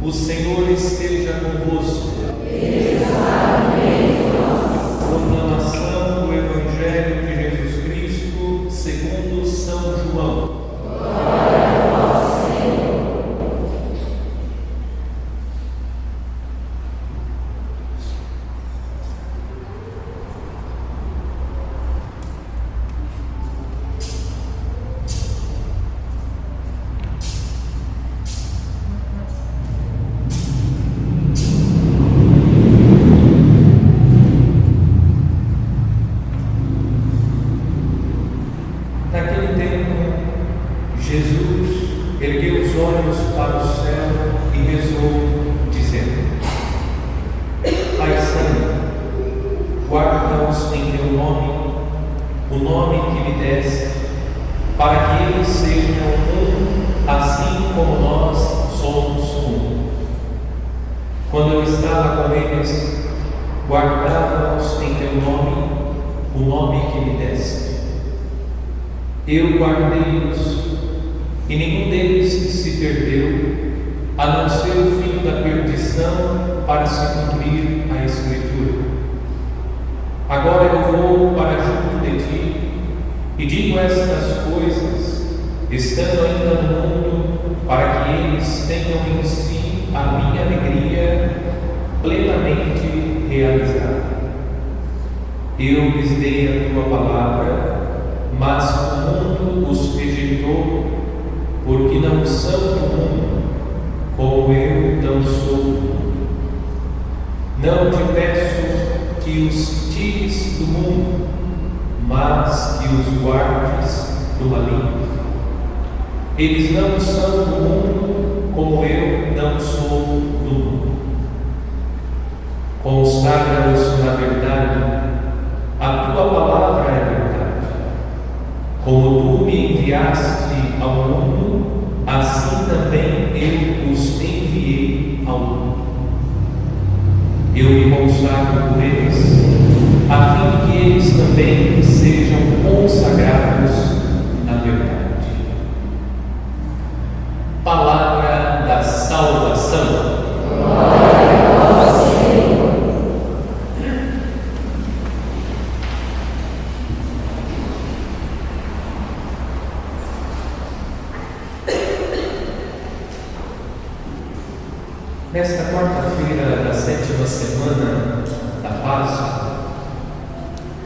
O Senhor esteja convosco. Proclamação do Evangelho de Jesus Cristo segundo São João. Naquele tempo, Jesus ergueu os olhos para o céu e rezou, dizendo: Pai Santo, guarda-os em teu nome, o nome que me deste, para que eles sejam um, assim como nós somos um. Quando eu estava com eles, guardava-os em teu nome, o nome que me deste. Eu guardei-os, e nenhum deles se perdeu, a não ser o filho da perdição, para se cumprir a Escritura. Agora eu vou para junto de ti, e digo estas coisas, estando ainda no mundo, para que eles tenham em si a minha alegria plenamente realizada. Eu lhes dei a tua palavra, mas o mundo os rejeitou, porque não são do mundo, como eu não sou do mundo. Não te peço que os tires do mundo, mas que os guardes do maligno. Eles não são do mundo, como eu não sou do mundo. Consagra-os na verdade, a tua palavra é verdade. Como tu me enviaste ao mundo, assim também eu os enviei ao mundo. Eu me consagro por eles, a fim de que eles também sejam consagrados na verdade. Palavra da salvação. Nesta quarta-feira da 7ª semana da Páscoa,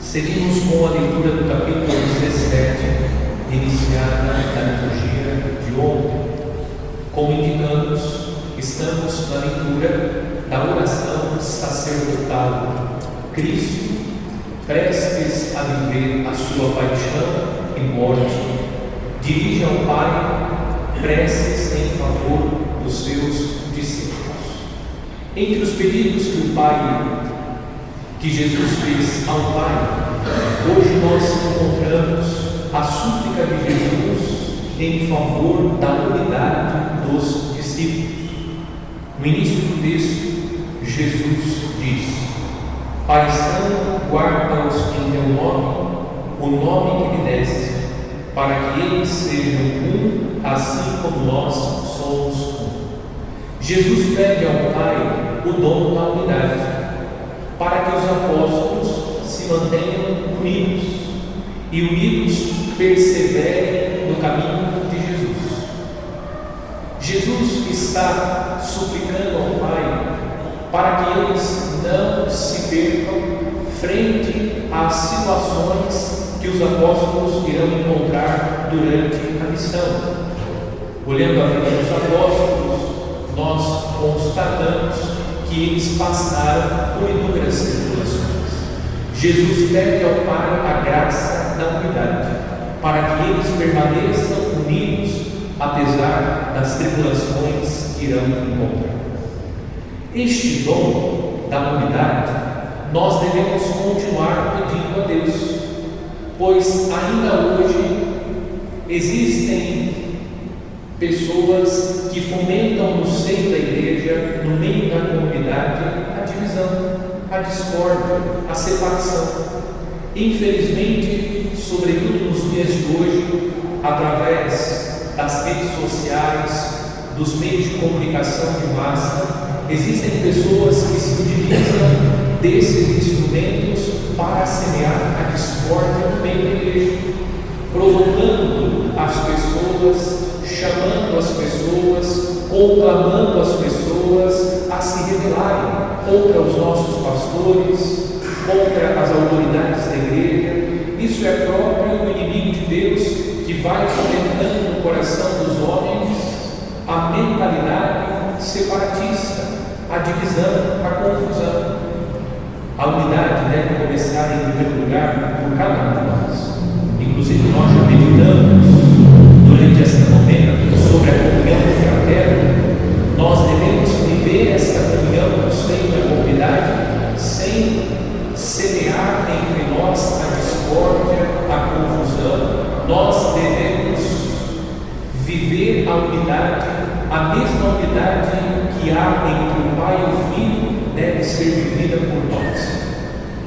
seguimos com a leitura do capítulo 17, iniciada na liturgia de ontem. Como indicamos, estamos na leitura da oração sacerdotal. Cristo, prestes a viver a sua paixão e morte, dirige ao Pai preces em favor dos seus discípulos. Entre os pedidos que Jesus fez ao Pai, hoje nós encontramos a súplica de Jesus em favor da unidade dos discípulos. No início do texto, Jesus diz: Pai Santo, guarda-os em teu nome, o nome que me deste, para que eles sejam um, assim como nós somos um. Jesus pede ao Pai o dom da unidade, para que os apóstolos se mantenham unidos e unidos perseverem no caminho de Jesus. Jesus está suplicando ao Pai para que eles não se percam frente às situações que os apóstolos irão encontrar durante a missão. Olhando a vida dos apóstolos, nós constatamos que eles passaram por inúmeras tribulações. Jesus pede ao Pai a graça da unidade, para que eles permaneçam unidos, apesar das tribulações que irão encontrar. Este dom da unidade, nós devemos continuar pedindo a Deus, pois ainda hoje existem pessoas que fomentam no seio da igreja, no meio da comunidade, a divisão, a discórdia, a separação. Infelizmente, sobretudo nos dias de hoje, através das redes sociais, dos meios de comunicação de massa, existem pessoas que se utilizam desses instrumentos para semear a discórdia no meio da igreja, provocando as pessoas, chamando as pessoas, conclamando as pessoas a se rebelarem contra os nossos pastores, contra as autoridades da igreja. Isso é próprio do inimigo de Deus, que vai fomentando no coração dos homens a mentalidade separatista, a divisão, a confusão. A unidade deve começar em primeiro lugar por cada um de nós. Inclusive nós já meditamos durante esta novena sobre a comunhão fraterna. Nós devemos viver esta comunhão no seio da comunidade sem semear entre nós a discórdia, a confusão. Nós devemos viver a unidade, a mesma unidade que há entre o Pai e o Filho deve ser vivida por nós.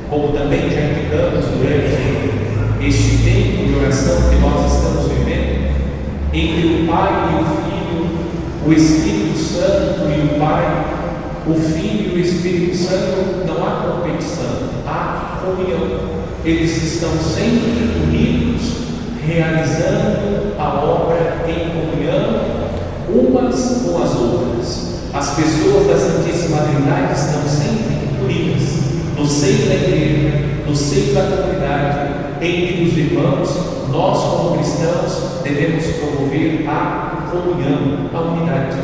Como também já indicamos durante este tempo de oração que nós estamos vivendo, entre o Pai e o Filho, o Espírito Santo e o Pai, o Filho e o Espírito Santo, não há competição, há comunhão. Eles estão sempre unidos, realizando a obra em comunhão, umas com as outras. As pessoas da Santíssima Trindade estão sempre unidas, no seio da igreja, no seio da comunidade, entre os irmãos. Nós, como cristãos, devemos promover a comunhão, a unidade.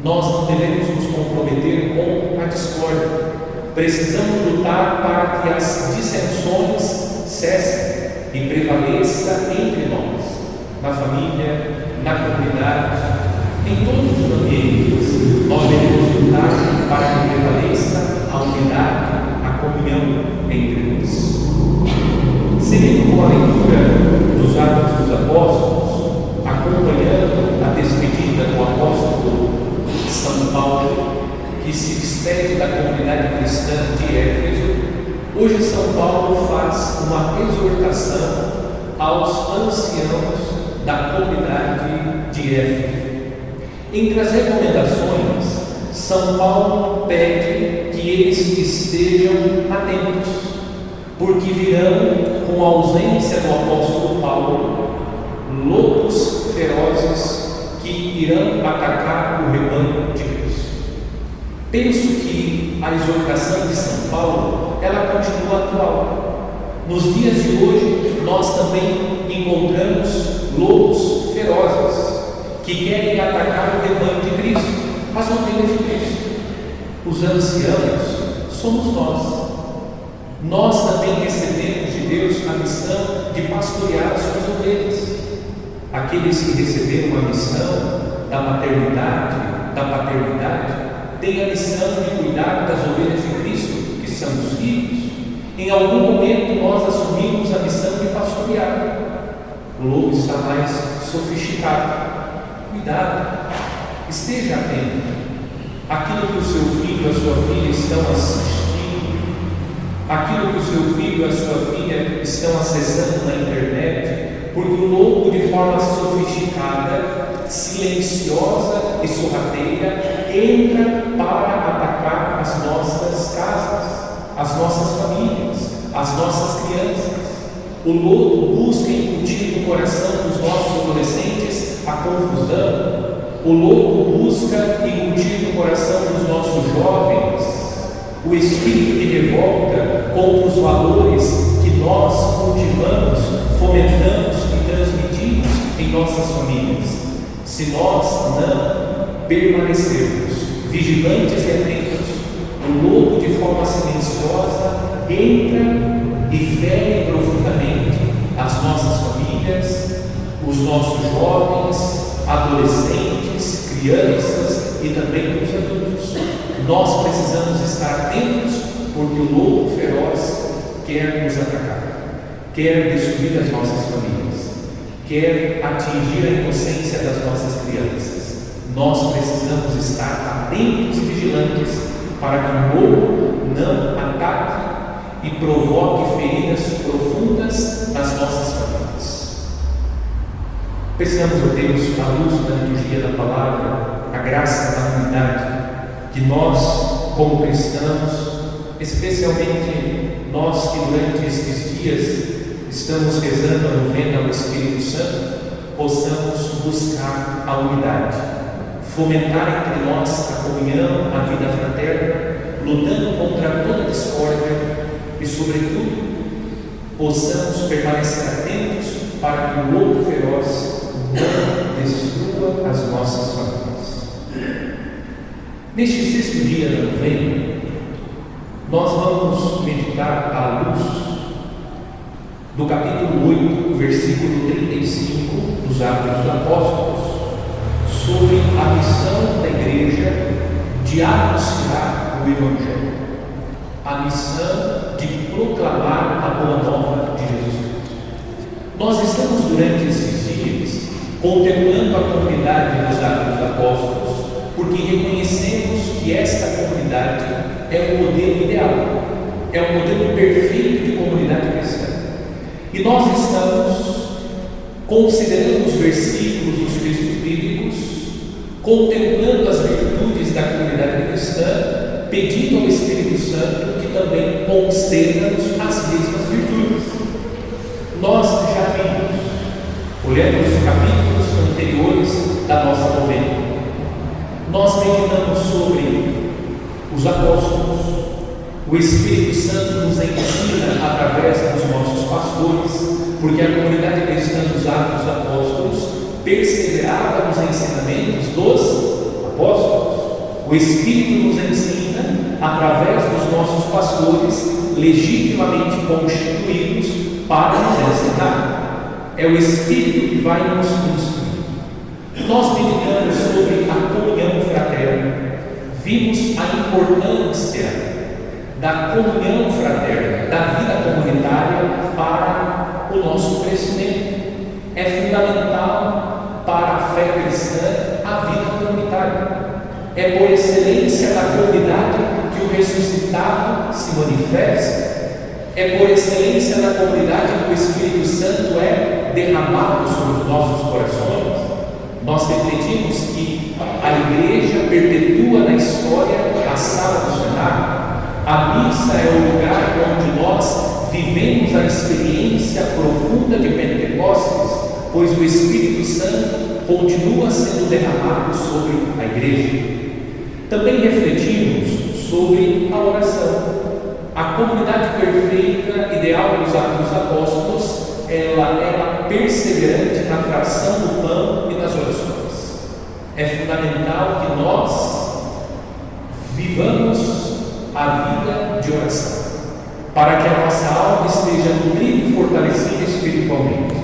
Nós não devemos nos comprometer com a discórdia. Precisamos lutar para que as dissensões cessem e prevaleça entre nós, na família, na comunidade, em todos os ambientes. Nós devemos lutar para que prevaleça a unidade, a comunhão entre nós. Seguindo com a leitura dos Atos dos Apóstolos, acompanhando a despedida do apóstolo São Paulo, que se despede da comunidade cristã de Éfeso, hoje São Paulo faz uma exortação aos anciãos da comunidade de Éfeso. Entre as recomendações, São Paulo pede que eles estejam atentos, porque virão, com a ausência do apóstolo Paulo, lobos ferozes que irão atacar o rebanho de Cristo. Penso que a exortação de São Paulo, ela continua atual. Nos dias de hoje, nós também encontramos lobos ferozes que querem atacar o rebanho de Cristo, as ovelhas de Cristo. Os anciãos somos nós. Nós também recebemos de Deus a missão de pastorear as suas ovelhas. Aqueles que receberam a missão da maternidade, da paternidade, têm a missão de cuidar das ovelhas de Cristo, que são os filhos. Em algum momento nós assumimos a missão de pastorear. O lobo está mais sofisticado. Cuidado, esteja atento. Aquilo que o seu filho, a sua filha estão assistindo, aquilo que o seu filho, a sua filha estão acessando na internet, porque o lobo, de forma sofisticada, silenciosa e sorrateira, entra para atacar as nossas casas, as nossas famílias, as nossas crianças. O lobo busca incutir no coração dos nossos adolescentes a confusão. O lobo busca incutir no coração dos nossos jovens o espírito de revolta contra os valores que nós cultivamos, fomentamos e transmitimos em nossas famílias. Se nós não permanecermos vigilantes e atentos, o lobo, de forma silenciosa, entra e fere profundamente as nossas famílias, os nossos jovens, adolescentes, crianças e também os adultos. Nós precisamos estar atentos, porque o lobo feroz quer nos atacar, quer destruir as nossas famílias, quer atingir a inocência das nossas crianças. Nós precisamos estar atentos e vigilantes para que o lobo não ataque e provoque feridas profundas nas nossas famílias. Peçamos a Deus, à luz da liturgia da palavra, a graça da unidade, que nós, como cristãos, especialmente nós que durante estes dias estamos rezando a novena ao Espírito Santo, possamos buscar a unidade, fomentar entre nós a comunhão, a vida fraterna, lutando contra toda discórdia e, sobretudo, possamos permanecer atentos para que o lobo feroz não destrua as nossas famílias. Neste sexto dia da novena, nós vamos meditar à luz do capítulo 8, versículo 35 dos Atos dos Apóstolos, sobre a missão da igreja de anunciar o Evangelho, a missão de proclamar a boa nova de Jesus Cristo. Nós estamos durante esses dias contemplando a comunidade dos Atos dos Apóstolos, porque reconhecemos que esta comunidade é o modelo ideal, é o modelo perfeito de comunidade cristã. E nós estamos considerando os versículos dos textos bíblicos, contemplando as virtudes da comunidade cristã, pedindo ao Espírito Santo que também conceda-nos as mesmas virtudes. Nós já vimos, olhando os capítulos anteriores da nossa novena, nós meditamos sobre os apóstolos. O Espírito Santo nos ensina através dos nossos pastores, porque a comunidade cristã dos Atos dos Apóstolos perseverava nos ensinamentos dos apóstolos. O Espírito nos ensina através dos nossos pastores, legitimamente constituídos para nos ensinar. É o Espírito que vai nos instruir. Nós meditamos sobre a comunhão fraterna, vimos a importância da comunhão fraterna, da vida comunitária para o nosso crescimento. É fundamental para a fé cristã a vida comunitária. É por excelência da comunidade que o ressuscitado se manifesta. É por excelência da comunidade que o Espírito Santo é derramado sobre os nossos corações. Nós refletimos que a igreja perpetua na história a sala do cenário. A missa é o lugar onde nós vivemos a experiência profunda de Pentecostes, pois o Espírito Santo continua sendo derramado sobre a igreja. Também refletimos sobre a oração. A comunidade perfeita, ideal dos Atos dos Apóstolos, ela era perseverante na fração do pão e nas orações. É fundamental que nós vivamos a vida de oração, para que a nossa alma esteja nutrida e fortalecida espiritualmente.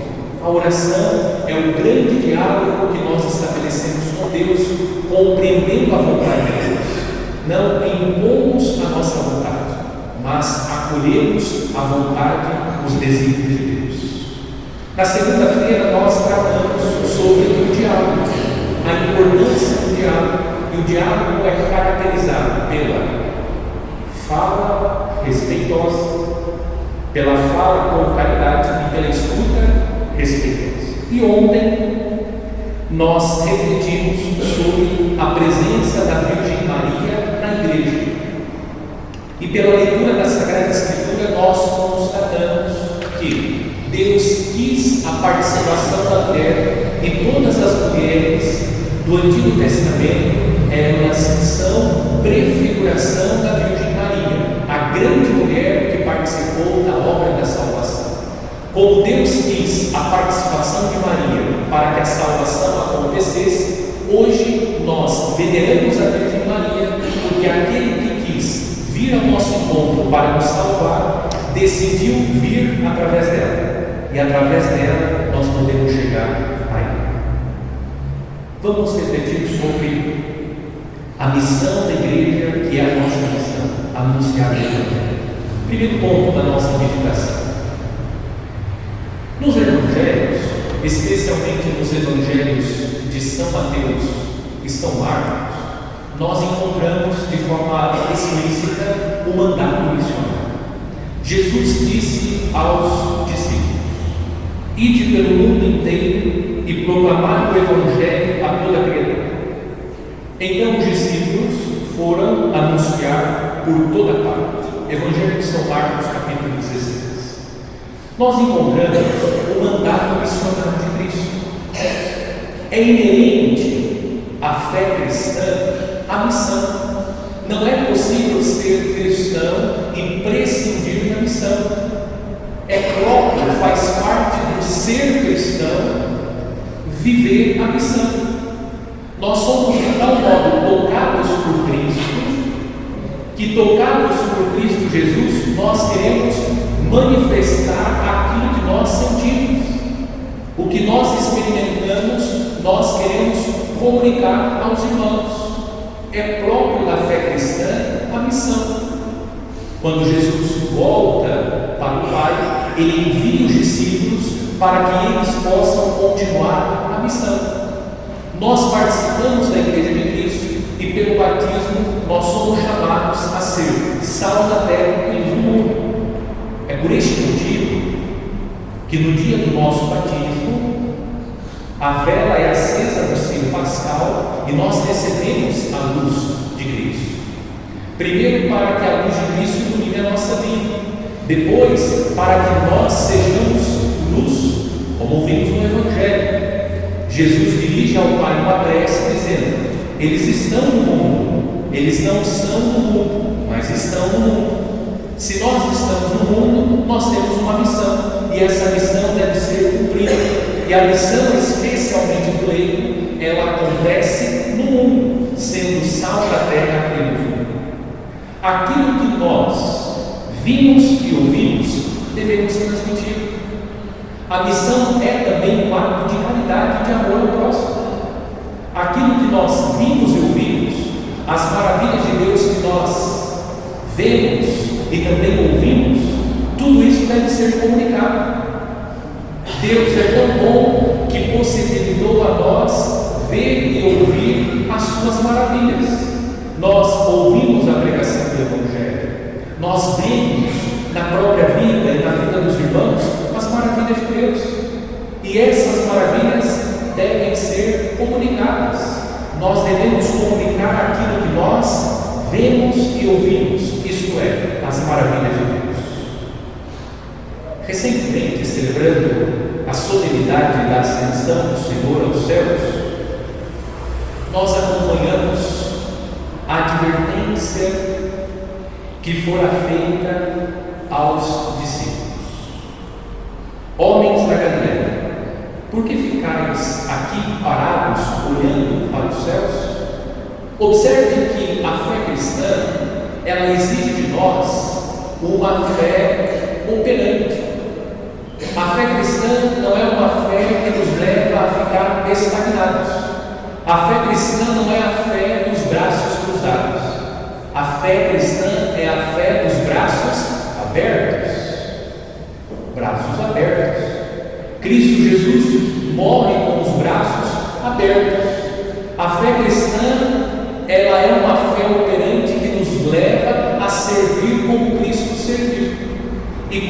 A oração é o grande diálogo que nós estabelecemos com Deus, compreendendo a vontade de Deus. Não impomos a nossa vontade, mas acolhemos a vontade, os desígnios de Deus. Na segunda-feira nós tratamos sobre o diálogo, a importância do diálogo, e o diálogo é caracterizado pela fala respeitosa, pela fala com caridade e pela escuta respeitosa. E ontem nós refletimos sobre a presença da Virgem Maria na igreja. E pela leitura da Sagrada Escritura nós constatamos que Deus quis a participação da mulher, e todas as mulheres do Antigo Testamento elas são prefiguração da Virgem Maria, a grande mulher que participou da obra da salvação. Como Deus quis a participação de Maria para que a salvação acontecesse, hoje nós veneramos a Virgem Maria, porque aquele que quis vir ao nosso encontro para nos salvar, decidiu vir através dela, e através dela nós podemos chegar a Ele. Vamos refletir sobre a missão da igreja, que é a nossa missão, anunciar o Evangelho. Primeiro ponto da nossa meditação. Nos Evangelhos, especialmente nos Evangelhos de São Mateus e São Marcos, nós encontramos de forma explícita o mandato missionário. Jesus disse aos discípulos: ide pelo mundo inteiro e proclamar o Evangelho a toda criatura. Então os discípulos foram anunciar por toda parte. Evangelho de São Marcos, capítulo 16. Nós encontramos o mandato missionário de Cristo. É inerente à fé cristã a missão. Não é possível ser cristão e prescindir da missão. É próprio, faz parte do ser cristão viver a missão. Nós somos de tal modo tocados por Cristo, que tocados por Cristo Jesus, nós queremos manifestar aquilo que nós sentimos. O que nós experimentamos, nós queremos comunicar aos irmãos. É próprio da fé cristã a missão. Quando Jesus volta para o Pai, Ele envia os discípulos para que eles possam continuar a missão. Nós participamos da Igreja de Cristo e pelo batismo nós somos chamados a ser sal da terra e luz do mundo. É por este motivo que no dia do nosso batismo a vela é acesa no seio pascal e nós recebemos a luz de Cristo. Primeiro, para que a luz de Cristo ilumine a nossa vida. Depois, para que nós sejamos luz, como ouvimos no Evangelho. Jesus dirige ao Pai uma prece dizendo: eles estão no mundo, eles não são no mundo, mas estão no mundo. Se nós estamos no mundo, nós temos uma missão, e essa missão deve ser cumprida. E a missão, especialmente do leigo, ela acontece no mundo, sendo sal da terra e luz do mundo. Aquilo que nós vimos e ouvimos, devemos transmitir. A missão é também um ato de caridade e de amor ao próximo. Aquilo que nós vimos e ouvimos, as maravilhas de Deus que nós vemos e também ouvimos, tudo isso deve ser comunicado. Deus é tão bom que possibilitou a nós ver e ouvir as suas maravilhas. Nós ouvimos a pregação do Evangelho, nós vemos na própria vida e na vida dos irmãos as maravilhas de Deus, e essas maravilhas devem ser comunicadas. Nós devemos comunicar aquilo que nós vemos e ouvimos, isto é, as maravilhas de Deus. Recentemente, celebrando a solenidade da ascensão do Senhor aos céus, nós acompanhamos a advertência que fora feita aos discípulos: homens da Galileia, por que ficais aqui parados olhando para os céus? Observem que a fé cristã, ela exige de nós uma fé operante. A fé cristã não é uma fé que nos leva a ficar estagnados. A fé cristã não é a fé dos braços cruzados. A fé cristã é a fé dos braços abertos. Braços abertos. Cristo Jesus morre com os braços abertos. A fé cristã, ela é uma fé operante que nos leva a servir como Cristo serviu. E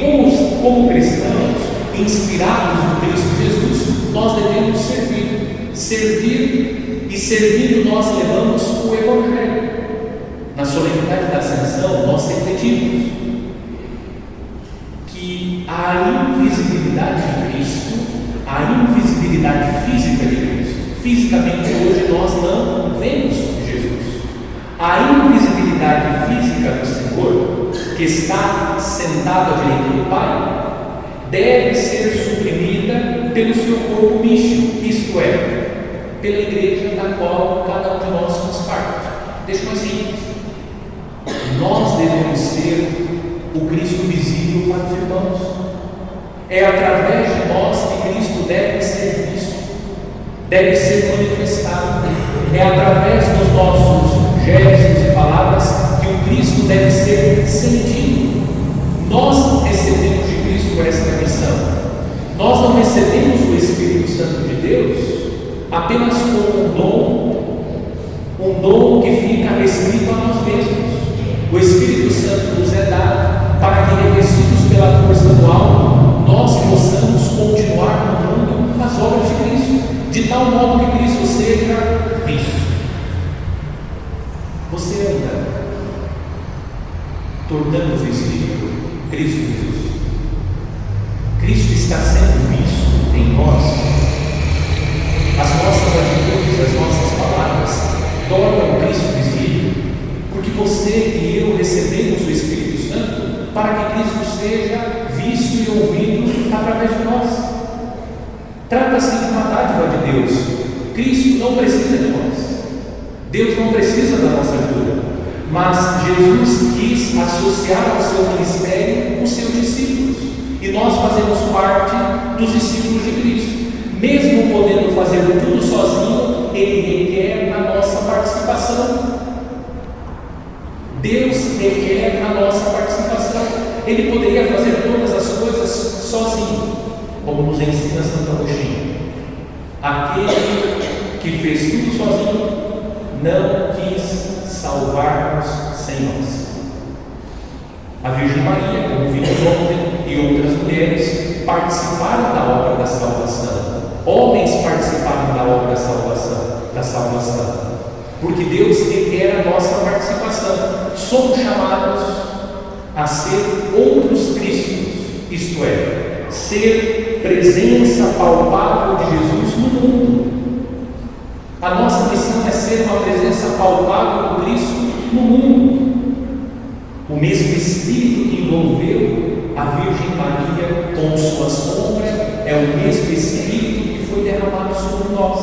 como cristãos, inspirados no Cristo Jesus, nós devemos servir. Servir, e servindo nós levamos o Evangelho. Na solenidade da Ascensão, nós refletimos que a invisibilidade de Cristo, a invisibilidade física de Cristo, fisicamente hoje nós não vemos Jesus. A invisibilidade física do Senhor, que está sentado à direita do Pai, deve ser suprimida pelo seu corpo místico, isto é, pela igreja da qual cada um de nós faz parte. Deixa mais simples: nós devemos ser o Cristo visível para os irmãos. É através de nós que Cristo deve ser visto, deve ser manifestado. É através dos nossos gestos e palavras que o Cristo deve ser sentido. Nós recebemos de Cristo esta missão. Nós não recebemos o Espírito Santo de Deus apenas como um dom que fica restrito a nós mesmos. O Espírito Santo nos é dado para que, revestidos pela força do alto, nós possamos continuar no mundo as obras de Cristo. de tal modo que Cristo seja visto. Você anda tornando visível Cristo Jesus. Cristo está sendo visto em nós. As nossas atitudes, as nossas palavras tornam Cristo visível, porque você e eu recebemos o Espírito Santo para que Cristo seja visto e ouvido através de nós. Trata-se de uma dádiva de Deus. Cristo não precisa de nós. Deus não precisa da nossa ajuda. Mas Jesus quis associar ao seu ministério os seus discípulos. E nós fazemos parte dos discípulos de Cristo. Mesmo podendo fazer tudo sozinho, Ele requer a nossa participação. Deus requer a nossa participação. Ele poderia fazer todas as coisas sozinho, como nos ensina Santo Agostinho. Aquele que fez tudo sozinho não quis salvar-nos sem nós. A Virgem Maria, como vimos ontem, e outras mulheres participaram da obra da salvação. Homens participaram da obra da salvação, porque Deus requer a nossa participação. Somos chamados a ser outros Cristos, isto é, ser presença palpável de Jesus no mundo. A nossa missão é ser uma presença palpável do Cristo no mundo. O mesmo Espírito que envolveu a Virgem Maria com sua sombra é o mesmo Espírito que foi derramado sobre nós.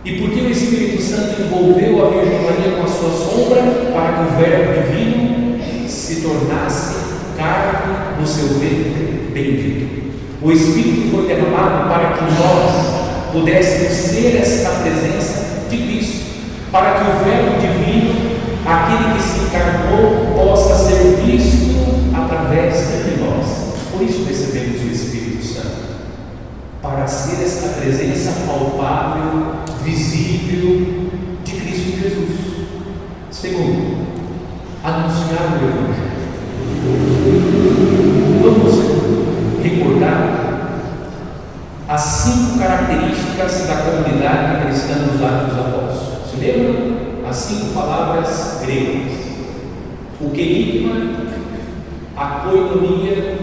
E por que o Espírito Santo envolveu a Virgem Maria com a sua sombra? Para que o Verbo Divino se tornasse carne no seu ventre bendito. O Espírito foi derramado para que nós pudéssemos ser esta presença de Cristo, para que o Verbo Divino, aquele que se encarnou, possa ser visto através de nós. Por isso recebemos o Espírito Santo, para ser esta presença palpável, visível de Cristo Jesus. Segundo, anunciar o Evangelho. Vamos recordar as 5 características da comunidade cristã dos Atos dos Apóstolos. Se lembram? As 5 palavras gregas: o querigma, a koinonia,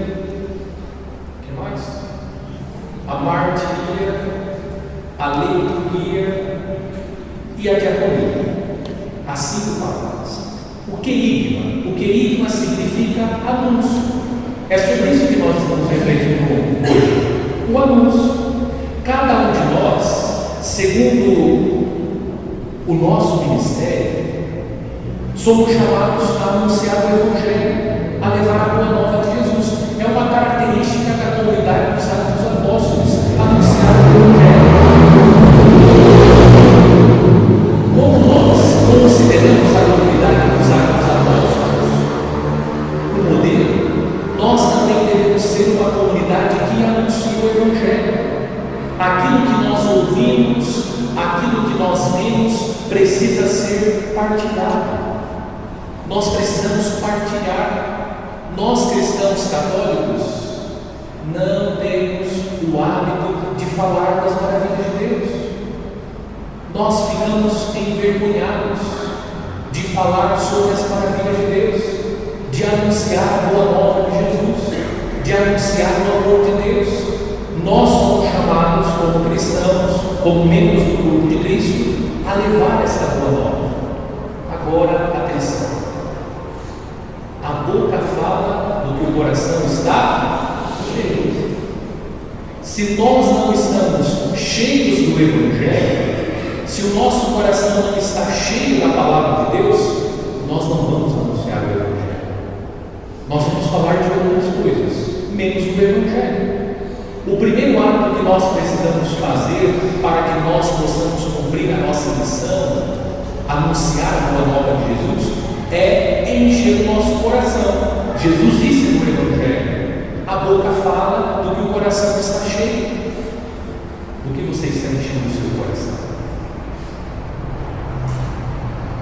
o que mais? A martiria, a liturgia e a diaconia. As 5 palavras. O querigma significa anúncio. É sobre isso que nós estamos refletindo hoje. O anúncio. Cada um de nós, segundo o nosso ministério, somos chamados a anunciar o Evangelho, a levar a boa nova de Jesus. É uma característica da comunidade dos Atos dos Apóstolos, anunciar o Evangelho. Como nós consideramos a comunidade dos Atos dos Apóstolos o modelo, nós também devemos ser uma comunidade que anuncia o Evangelho. Aquilo que nós ouvimos, aquilo que nós vemos, precisa ser partilhado. Nós precisamos partilhar. Nós, cristãos católicos, não temos o hábito de falar das maravilhas de Deus. Nós ficamos envergonhados de falar sobre as maravilhas de Deus, de anunciar a boa nova de Jesus, de anunciar o amor de Deus. Nós somos chamados, como cristãos, como membros do corpo de Cristo, a levar esta boa nova. Agora, atenção. A boca fala do que o coração está cheio. Se nós não estamos cheios do Evangelho, se o nosso coração não está cheio da palavra de Deus, nós não vamos anunciar o Evangelho. Nós vamos falar de outras coisas, menos do Evangelho. O primeiro ato que nós precisamos fazer para que nós possamos cumprir a nossa missão, anunciar a boa nova de Jesus, é encher o nosso coração. Jesus disse no Evangelho: a boca fala do que o coração está cheio. O que você está enchendo no seu coração?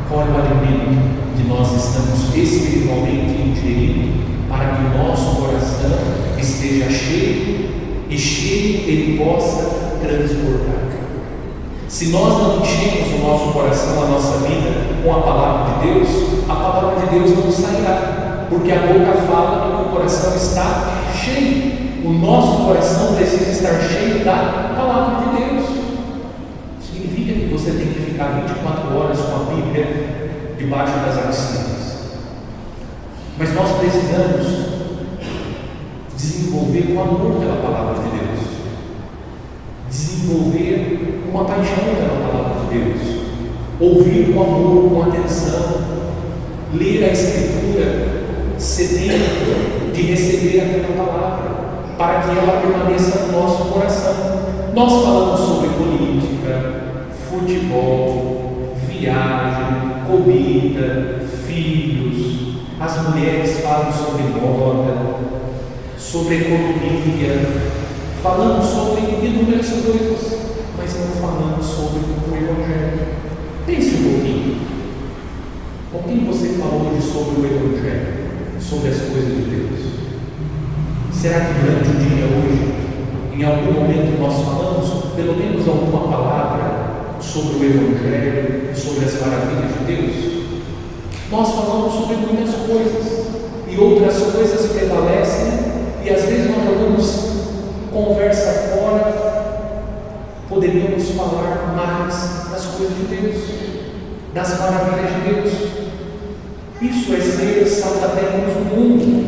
Qual é o alimento que nós estamos espiritualmente ingerindo para que o nosso coração esteja cheio e cheio ele possa transbordar. Se nós não enchemos o nosso coração, a nossa vida, com a palavra de Deus, a palavra de Deus não sairá, porque a boca fala do que o coração está cheio. O nosso coração precisa estar cheio da palavra de Deus. Significa que você tem que ficar 24 horas com a Bíblia debaixo das axilas. Mas nós precisamos desenvolver o amor pela palavra de Deus, desenvolver uma paixão pela palavra de Deus, ouvir com amor, com atenção, ler a Escritura sedento de receber aquela palavra, para que ela permaneça no nosso coração. Nós falamos sobre política, futebol, viagem, comida, filhos. As mulheres falam sobre moda, sobre economia. Falamos sobre inúmeras coisas, mas não falamos sobre o Evangelho. Pense um pouquinho. Com quem você falou hoje sobre o Evangelho? Sobre as coisas de Deus? Será que durante o dia hoje, em algum momento nós falamos pelo menos alguma palavra sobre o Evangelho, sobre as maravilhas de Deus? Nós falamos sobre muitas coisas e outras coisas prevalecem e às vezes nós jogamos conversa fora. Poderíamos falar mais das coisas de Deus, das maravilhas de Deus. Isso é ser sal da terra no mundo.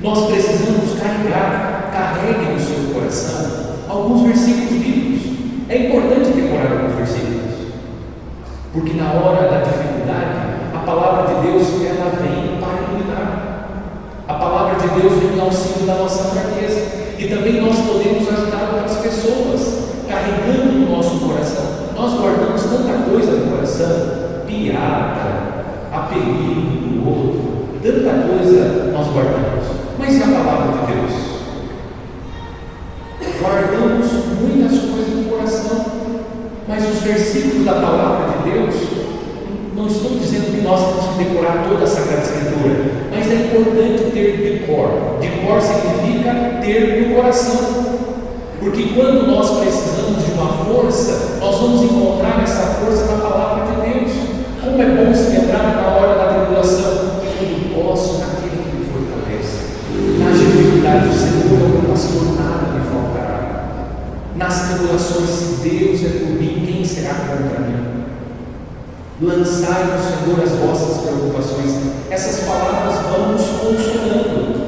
Nós precisamos carregue no seu coração alguns versículos bíblicos. É importante decorar alguns versículos, porque na hora da dificuldade, a palavra de Deus ela vem para iluminar. A palavra de Deus vem em auxílio da nossa fraqueza. E também nós podemos ajudar outras pessoas, carregando no nosso coração. Nós guardamos tanta coisa no coração, piada, apelido do outro, tanta coisa nós guardamos. Mas e a palavra de Deus? Guardamos muitas coisas no coração, mas os versículos da palavra de Deus, não estou dizendo que nós temos que decorar toda a Sagrada Escritura, mas é importante ter de cor. De cor significa ter no coração, porque quando nós precisamos de uma força, nós vamos encontrar essa força na palavra de Deus. Como é bom se lembrar na hora da tribulação: tudo posso naquele que me fortalece. Nas dificuldades do Senhor é o meu pastor, nada me faltará. Nas tribulações, se Deus é por mim, quem será contra mim? Lançai no Senhor as vossas preocupações. Essas palavras vão nos consolando.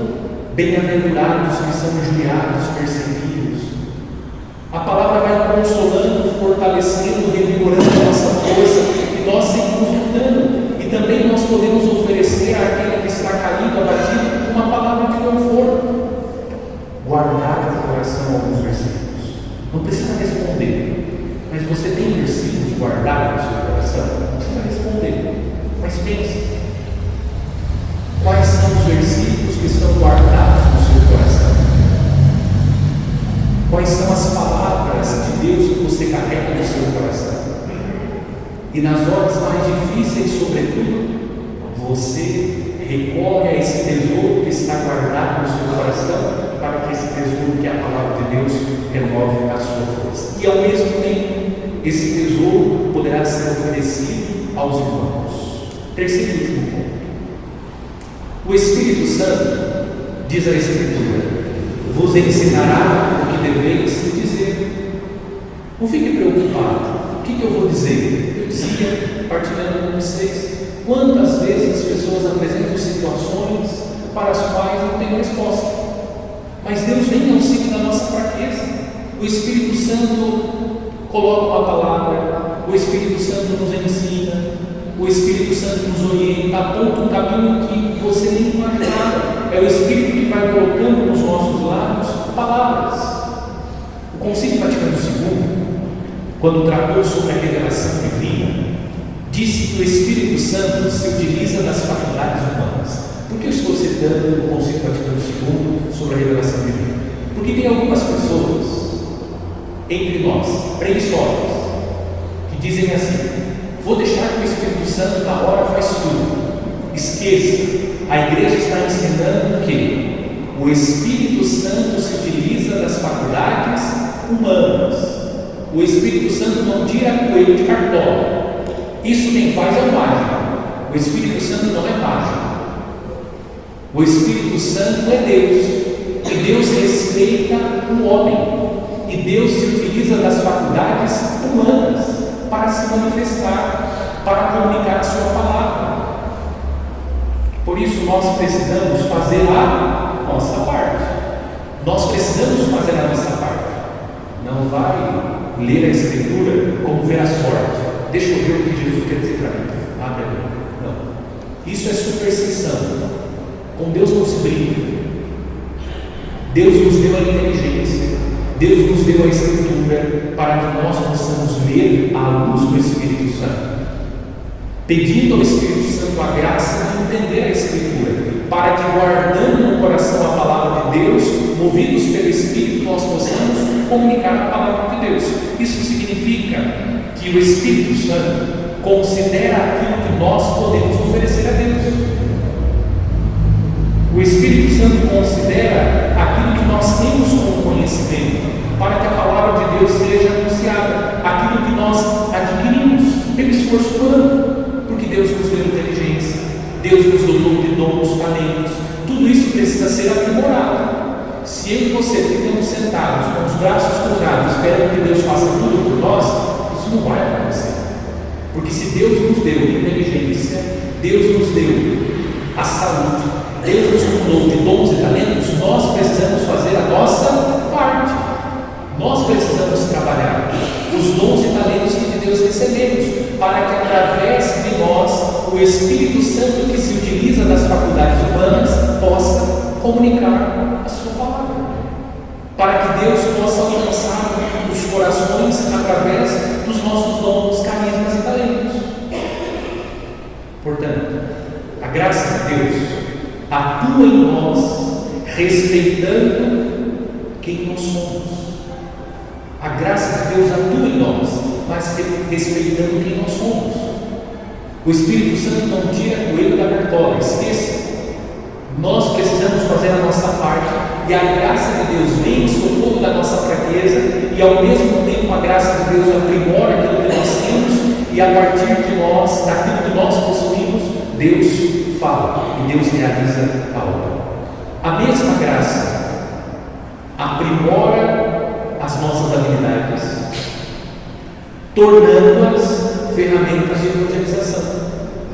Bem-aventurados que são injuriados, perseguidos. A palavra vai consolando, fortalecendo, revigorando a nossa força, e nós seguimos lutando. E também nós podemos oferecer àquele que está caído, abatido, uma palavra de conforto. Guardar no coração alguns versículos. Não precisa responder, mas você tem versículos guardados no seu coração? Não precisa responder, mas pense. Quais são os versículos que estão guardados no seu coração? Quais são as palavras de Deus que você carrega no seu coração? E nas horas mais difíceis, sobretudo, você recorre a esse tesouro que está guardado no seu coração, para que esse tesouro, que é a palavra de Deus, renove a sua força. E ao mesmo tempo, esse tesouro poderá ser oferecido aos irmãos. Terceiro e último ponto. O Espírito Santo, diz a Escritura, vos ensinará o que deveis dizer. Não fique preocupado. O que eu vou dizer? Eu dizia, partilhando com vocês, quantas vezes as pessoas apresentam situações para as quais não têm resposta. Mas Deus vem em auxílio da nossa fraqueza. O Espírito Santo coloca uma palavra, o Espírito Santo nos ensina, o Espírito Santo nos orienta, aponta um caminho que você nem imaginava. É o Espírito que vai colocando nos nossos lábios palavras. O Concílio Vaticano II, quando tratou sobre a revelação divina, disse que o Espírito Santo se utiliza das faculdades humanas. Por que eu estou citando o Concílio Vaticano II sobre a revelação divina? Porque tem algumas pessoas entre nós, preguiçosas, que dizem assim: vou deixar que o Espírito Santo na hora faz tudo. Esqueça, a igreja está ensinando que o Espírito Santo se utiliza das faculdades humanas. O Espírito Santo não tira coelho de cartola. Isso quem faz é o mágico. O Espírito Santo não é mágico. O Espírito Santo é Deus. E Deus respeita o homem. E Deus se utiliza das faculdades humanas para se manifestar, para comunicar a sua palavra. Por isso nós precisamos fazer a nossa parte. Nós precisamos fazer a nossa parte. Não vai ler a Escritura como ver a sorte. Deixa eu ver o que Jesus quer dizer para mim. Abre ali. Não. Isso é superstição. Com Deus não se brinca. Deus nos deu a inteligência. Deus nos deu a Escritura para que nós possamos ler à luz do Espírito Santo. Pedindo ao Espírito Santo a graça de entender a Escritura, para que, guardando no coração a palavra de Deus, movidos pelo Espírito, nós possamos comunicar a palavra de Deus. Isso significa que o Espírito Santo considera aquilo que nós podemos oferecer a Deus. O Espírito Santo considera aquilo que nós temos como conhecimento, para que a palavra de Deus seja anunciada, aquilo que nós adquirimos pelo esforço humano. Porque Deus nos deu inteligência, Deus nos dotou de dons, talentos, tudo isso precisa ser aprimorado. Se eu e você ficamos sentados com os braços cruzados, esperando que Deus faça tudo por nós, isso não vai acontecer. Porque se Deus nos deu inteligência, Deus nos deu a saúde, Deus nos dotou de dons e talentos, nós precisamos fazer a nossa parte. Nós precisamos trabalhar os dons e talentos que de Deus recebemos, para que através de nós o Espírito Santo, que se utiliza das faculdades humanas, possa comunicar a sua palavra, para que Deus possa alcançar os corações através dos nossos dons, carismas e talentos. Portanto, a graça de Deus atua em nós, respeitando quem nós somos. A graça de Deus atua em nós, mas respeitando quem nós somos. O Espírito Santo não tira coelho da cartola, esqueça. Nós precisamos fazer a nossa parte, e a graça de Deus vem em socorro da nossa fraqueza, e ao mesmo tempo a graça de Deus aprimora aquilo que nós temos, e a partir de nós, daquilo que nós possuímos, Deus fala e Deus realiza a obra. A mesma graça aprimora as nossas habilidades, tornando-as ferramentas de evangelização.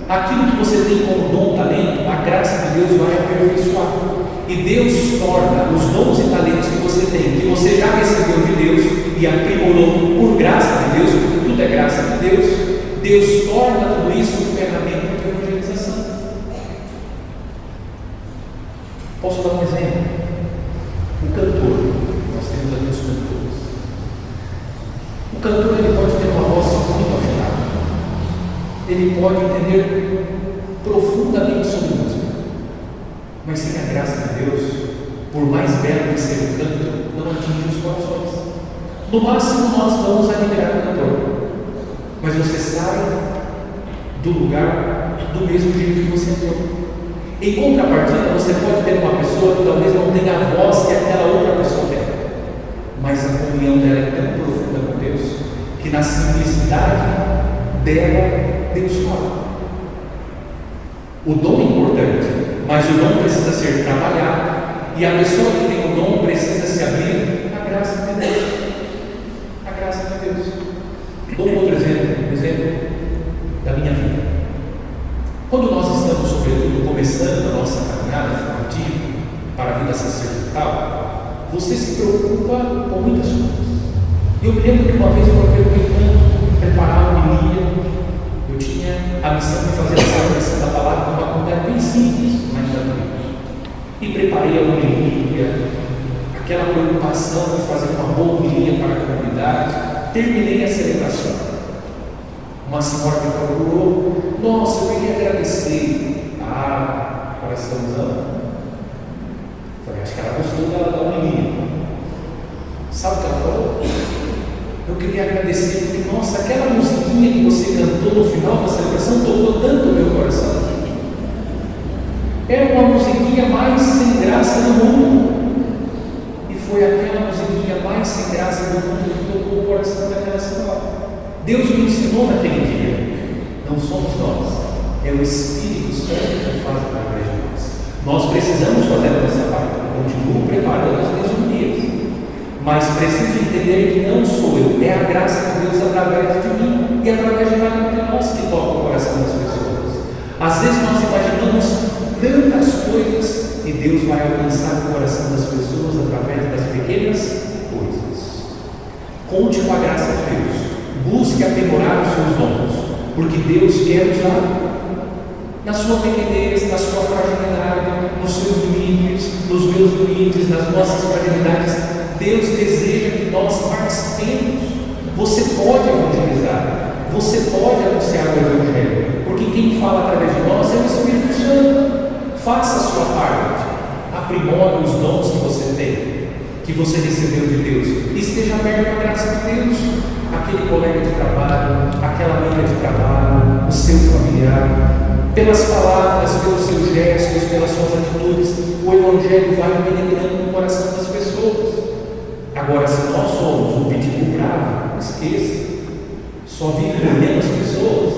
Aquilo que você tem como dom, talento, a graça de Deus vai aperfeiçoar. E Deus torna os dons e talentos que você tem, que você já recebeu de Deus e aprimorou por graça de Deus, porque tudo é graça de Deus, Deus torna tudo isso ferramenta de evangelização. Posso dar um exemplo? O cantor, nós temos aqui os cantores. O cantor, ele pode ter uma voz muito afinada, ele pode entender profundamente sobre música, mas sem a graça de Deus, por mais belo que seja o canto, não atinge os corações. No máximo nós vamos admirar o cantor, mas você sai do lugar do mesmo jeito que você entrou. Em contrapartida, você pode ter uma pessoa que talvez não tenha a voz que aquela outra pessoa tem, mas a comunhão dela é tão profunda com Deus, que na simplicidade dela, Deus fala. O dom é importante, mas o dom precisa ser trabalhado, e a pessoa que tem o dom precisa se abrir à graça de Deus. A graça de Deus. Dou um outro exemplo da minha vida. Quando nós estamos, sobretudo, começando a nossa caminhada formativa para a vida sacerdotal, você se preocupa com muitas coisas. Eu me lembro que uma vez eu preocupei tanto preparar uma homilia. Eu tinha a missão de fazer essa lição da palavra com uma comunidade bem simples, mas também. E preparei a homilia, aquela preocupação de fazer uma boa homilia para a comunidade. Terminei a celebração. Uma senhora me procurou: nossa, eu queria agradecer. Coraçãozão. Falei, acho que ela gostou da homilia. Sabe o que ela falou? Eu queria agradecer porque, nossa, aquela musiquinha que você cantou no final da celebração tocou tanto o meu coração. Era uma musiquinha mais sem graça do mundo. E foi aquela musiquinha mais mais sem graça do mundo que tocou o coração daquela senhora. Deus me ensinou naquele dia. Não somos nós, é o Espírito Santo que faz através de nós. Nós precisamos fazer a nossa parte. Continuo preparando as minhas homilias, mas preciso entender que não sou eu, é a graça de Deus através de mim e através de cada um de nós que toca o coração das pessoas. Às vezes nós imaginamos tantas coisas e Deus vai alcançar o coração das pessoas através das pequenas coisas. Conte com a graça de Deus, busque aprimorar os seus dons, porque Deus quer usar na sua pequenez, na sua fragilidade, nos seus limites, nos meus limites, nas nossas fragilidades. Deus deseja que nós participemos. Você pode evangelizar, você pode anunciar o Evangelho, porque quem fala através de nós é o Espírito Santo. Faça a sua parte, aprimore os dons que você tem, que você recebeu de Deus, e esteja aberto à graça de Deus. Aquele colega de trabalho, aquela amiga de trabalho, o seu familiar, pelas palavras, pelos seus gestos, pelas suas atitudes, o Evangelho vai penetrando no coração das pessoas. Agora, se nós somos um pedido bravo, esqueça, só vive olhando as pessoas,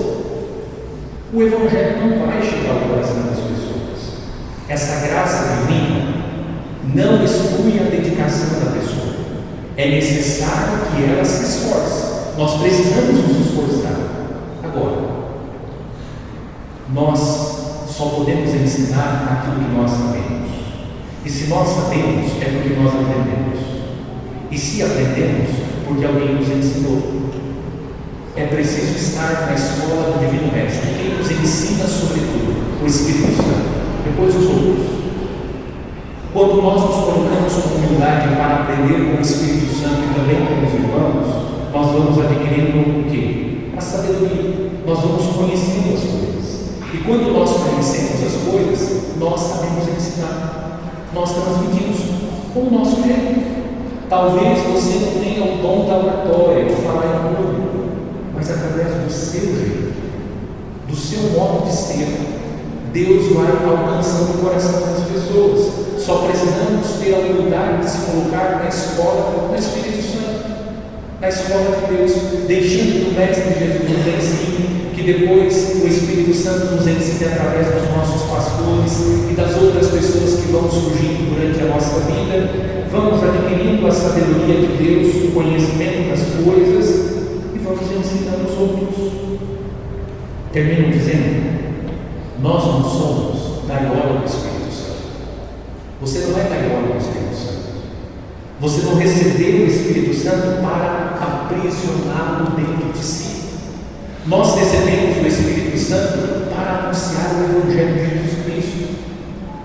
o Evangelho não vai chegar ao coração das pessoas. Essa graça divina não exclui a dedicação da pessoa. É necessário que ela se esforce. Nós precisamos nos esforçar. Agora, nós só podemos ensinar aquilo que nós sabemos. E se nós sabemos, é porque nós aprendemos. E se aprendemos, porque alguém nos ensinou. É preciso estar na escola do Divino Mestre. Quem nos ensina sobre tudo? O Espírito Santo. Depois os outros. Quando nós nos colocamos com humildade para aprender com o Espírito Santo e também com os irmãos, nós vamos adquirindo o quê? A sabedoria. Nós vamos conhecendo as coisas. E quando nós conhecemos as coisas, nós sabemos ensinar. Nós transmitimos com o nosso jeito. Talvez você não tenha o dom da oratória, de falar em público, mas através do seu jeito, do seu modo de ser, Deus vai alcançando o coração das pessoas. Só precisamos ter a humildade de se colocar na escola do Espírito Santo, na escola de Deus, deixando que o Mestre Jesus nos ensine, que depois o Espírito Santo nos ensine através dos nossos pastores e das outras pessoas que vão surgindo durante a nossa vida. Vamos adquirindo a sabedoria de Deus, o conhecimento das coisas e vamos ensinando os outros. Termino dizendo: nós não somos gaiola do Espírito Santo. Você não é gaiola do Espírito Santo. Você não recebeu o Espírito Santo para aprisioná-lo dentro de si. Nós recebemos o Espírito Santo para anunciar o Evangelho de Jesus Cristo.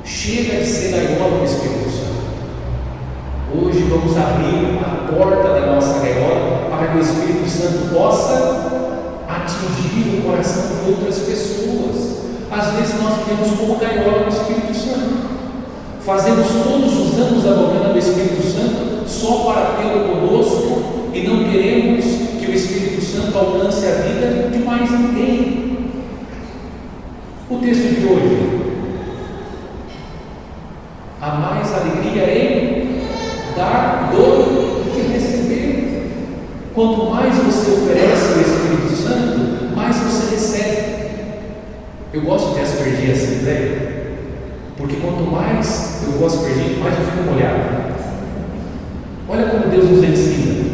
Chega de ser gaiola do Espírito Santo. Hoje vamos abrir a porta da nossa gaiola para que o Espírito Santo possa atingir o coração de outras pessoas. Às vezes nós vivemos como gaiola do Espírito Santo. Fazemos todos os anos a novena do Espírito Santo só para tê-lo conosco e não queremos que o Espírito Santo alcance a vida de mais ninguém. O texto de hoje: há mais alegria em dar do que receber. Quanto mais você oferece ao Espírito Santo, mais você recebe. Eu gosto de aspergir essa ideia, porque quanto mais eu vou aspergir, mais eu fico molhado. Olha como Deus nos ensina.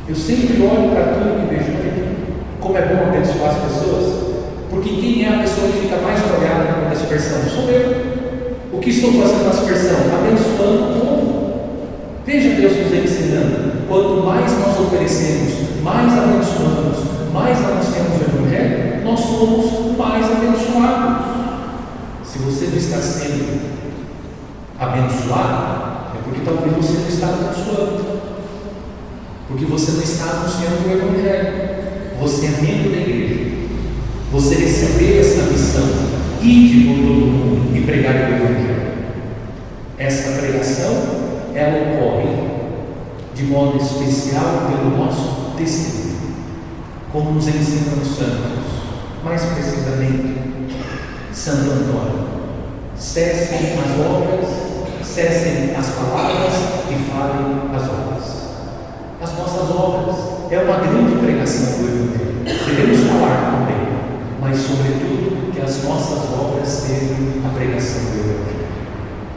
Eu sempre olho para tudo que vejo aqui, como é bom abençoar as pessoas, porque quem é a pessoa que fica mais molhada com a aspersão? Sou eu. O que estou fazendo na aspersão? Abençoando o povo. Veja Deus nos ensinando. Quanto mais nós oferecemos, mais abençoamos, mais anunciamos o Evangelho, nós somos mais abençoados. Se você não está sendo abençoado, é porque talvez você não está abençoando, porque você não está anunciando o Evangelho. Você é membro da igreja, você recebeu essa missão: ide por todo mundo e pregar o Evangelho. Essa pregação, ela ocorre de modo especial pelo nosso testemunho, como nos ensinam os santos, mais precisamente Santo Antônio: cessem as obras cessem as palavras e falem as obras. As nossas obras é uma grande pregação do Evangelho. Devemos falar também, mas sobretudo que as nossas obras sejam a pregação do Evangelho.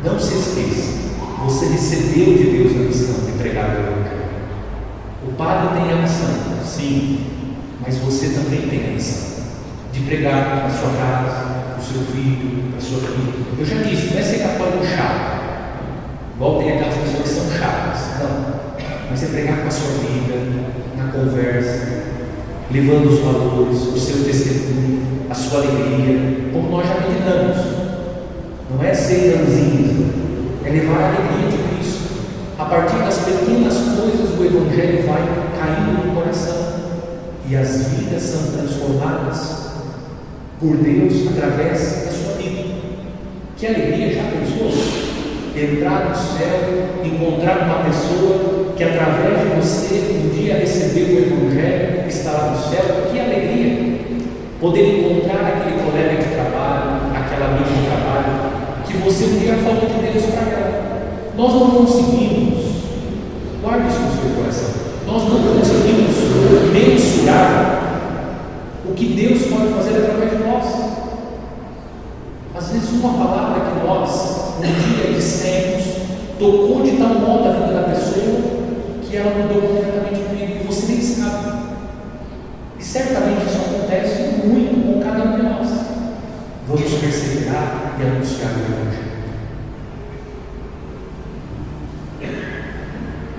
Não se esqueça, você recebeu de Deus a missão de pregar o Evangelho. O padre tem a missão, sim, mas você também tem a missão de pregar na sua casa, para o seu filho, para a sua filha. Eu já disse, não é ser católico chato, igual tem aquelas pessoas que são chatas, não, mas é pregar com a sua vida, na conversa, levando os valores, o seu testemunho, a sua alegria, como nós já meditamos. Não é ser ranzinhos, é levar a alegria de Cristo. A partir das pequenas coisas, o Evangelho vai caindo no coração e as vidas são transformadas por Deus através da sua vida. Que alegria, já pensou? Entrar no céu, encontrar uma pessoa que através de você um dia recebeu o Evangelho, que está lá no céu. Que alegria! Poder encontrar aquele colega de trabalho, aquela amiga de trabalho, que você um dia falou de Deus para ela. Nós não conseguimos, guarde isso no seu coração, nós não conseguimos mensurar o que Deus pode fazer através de nós. Às vezes uma palavra que nós um dia dissemos tocou de tal modo a vida da pessoa que ela mudou completamente a vida e você nem sabe. E certamente isso acontece muito com cada um de nós. Vamos perseverar e anunciar o Evangelho.